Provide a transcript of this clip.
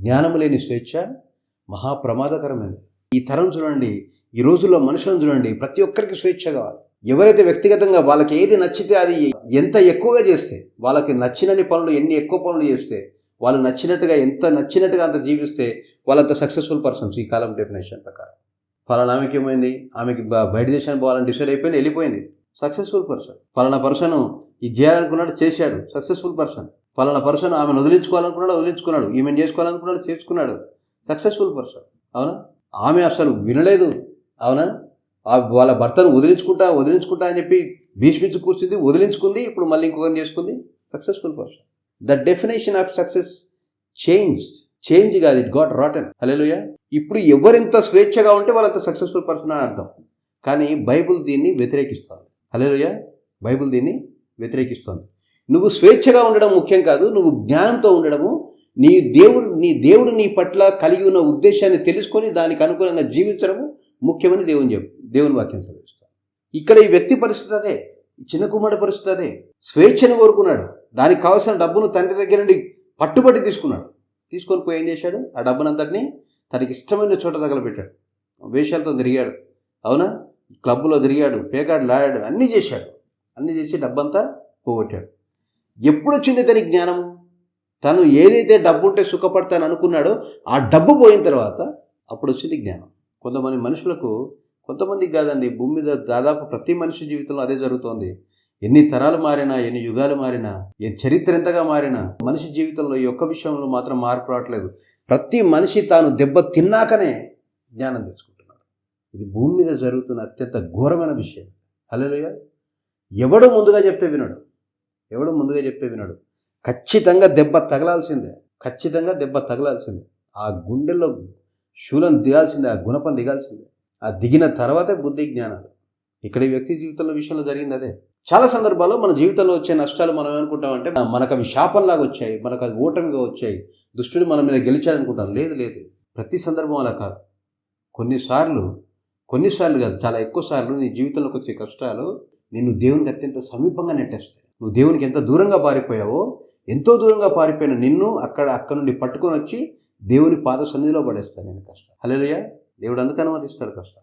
జ్ఞానము లేని స్వేచ్ఛ మహాప్రమాదకరమైనది. ఈ తరం చూడండి, ఈ రోజుల్లో మనుషులను చూడండి, ప్రతి ఒక్కరికి స్వేచ్ఛ కావాలి. ఎవరైతే వ్యక్తిగతంగా వాళ్ళకి ఏది నచ్చితే అది ఎంత ఎక్కువగా చేస్తే, వాళ్ళకి నచ్చినన్ని పనులు ఎన్ని ఎక్కువ పనులు చేస్తే, వాళ్ళు నచ్చినట్టుగా ఎంత నచ్చినట్టుగా అంత జీవిస్తే వాళ్ళంత సక్సెస్ఫుల్ పర్సన్స్ ఈ కాలం డెఫినేషన్ ప్రకారం. ఫలానా ఆమెకి ఏమైంది, ఆమెకి బయట దేశానికి పోవాలని డిసైడ్ అయిపోయింది, వెళ్ళిపోయింది, సక్సెస్ఫుల్ పర్సన్. ఫలానా పర్సన్ ఇది చేయాలనుకున్నాడు, చేశాడు, సక్సెస్ఫుల్ పర్సన్. ఫలానా పర్సన్ ఆమెను వదిలించుకోవాలనుకున్నాడు, వదిలించుకున్నాడు, ఈమెను చేసుకోవాలనుకున్నాడు, చేసుకున్నాడు, సక్సెస్ఫుల్ పర్సన్. అవునా? ఆమె అసలు వినలేదు. అవునా? వాళ్ళ భర్తను వదిలించుకుంటా అని చెప్పి భీష్మించి కూర్చుంది, వదిలించుకుంది, ఇప్పుడు మళ్ళీ ఇంకొకరిని చేసుకుంది, successful person. The definition of success change కాదు, ఇట్ గాట్ రాటన్. హల్లెలూయా. ఇప్పుడు ఎవరెంత స్వేచ్ఛగా ఉంటే వాళ్ళంత సక్సెస్ఫుల్ పర్సన్ అని అర్థం. కానీ బైబుల్ దీన్ని వ్యతిరేకిస్తోంది. హల్లెలూయా. బైబుల్ దీన్ని వ్యతిరేకిస్తోంది. నువ్వు స్వేచ్ఛగా ఉండడం ముఖ్యం కాదు, నువ్వు జ్ఞానంతో ఉండడము, నీ దేవుడు నీ పట్ల కలిగి ఉన్న ఉద్దేశాన్ని తెలుసుకొని దానికి అనుగుణంగా జీవించడము ముఖ్యమని దేవుని వాక్యం సెలవిస్తాడు. ఇక్కడ ఈ వ్యక్తి పరిస్థితి అదే, ఈ చిన్న కుమారుడి పరిస్థితి అదే. స్వేచ్ఛను కోరుకున్నాడు, దానికి కావాల్సిన డబ్బును తండ్రి దగ్గర నుండి పట్టుబట్టి తీసుకున్నాడు. తీసుకొని పోయి ఏం చేశాడు, ఆ డబ్బునంతటినీ తనకి ఇష్టమైన చోట తగలబెట్టాడు. వేషాలతో తిరిగాడు. అవునా? క్లబ్లో తిరిగాడు, పేకాడు లాడాడు, అన్నీ చేశాడు. అన్నీ చేసి డబ్బంతా పోగొట్టాడు. ఎప్పుడు వచ్చింది తనకి జ్ఞానము? తను ఏదైతే డబ్బు ఉంటే సుఖపడతాను అనుకున్నాడో ఆ డబ్బు పోయిన తర్వాత అప్పుడు వచ్చింది జ్ఞానం. కొంతమందికి కాదండి, భూమి మీద దాదాపు ప్రతి మనిషి జీవితంలో అదే జరుగుతోంది. ఎన్ని తరాలు మారినా, ఎన్ని యుగాలు మారినా, ఏ చరిత్ర ఎంతగా మారినా మనిషి జీవితంలో ఈ ఒక్క విషయంలో మాత్రం మార్పు రావట్లేదు. ప్రతి మనిషి తాను దెబ్బ తిన్నాకనే జ్ఞానం తెచ్చుకుంటున్నాడు. ఇది భూమి మీద జరుగుతున్న అత్యంత ఘోరమైన విషయం. హల్లెలూయా. ఎవడు ముందుగా చెప్తే వినడు. ఖచ్చితంగా దెబ్బ తగలాల్సిందే. ఆ గుండెల్లో శూలం దిగాల్సిందే, ఆ గుణపం దిగాల్సిందే. ఆ దిగిన తర్వాతే బుద్ధి జ్ఞానాలు. ఇక్కడ ఈ వ్యక్తి జీవితంలో విషయంలో జరిగింది అదే. చాలా సందర్భాల్లో మన జీవితంలో వచ్చే నష్టాలు మనం ఏమనుకుంటామంటే మనకు అవి శాపంలాగా వచ్చాయి, మనకు అవి ఓటమిగా వచ్చాయి, దుష్టుడు మన మీద గెలిచాడనుకుంటాం. లేదు, ప్రతి సందర్భం అలా కాదు. కొన్నిసార్లు కాదు, చాలా ఎక్కువ సార్లు నీ జీవితంలోకి వచ్చే కష్టాలు నిన్ను దేవునికి అత్యంత సమీపంగా నెట్టేస్తాయి. నువ్వు దేవునికి ఎంత దూరంగా పారిపోయావో, ఎంతో దూరంగా పారిపోయిన నిన్ను అక్కడ నుండి పట్టుకొని వచ్చి దేవుని పాద సన్నిధిలో పడేస్తాను నేను కష్టం. హల్లెలూయా. దేవుడు అందుకు అనుమతిస్తాడు కష్టం.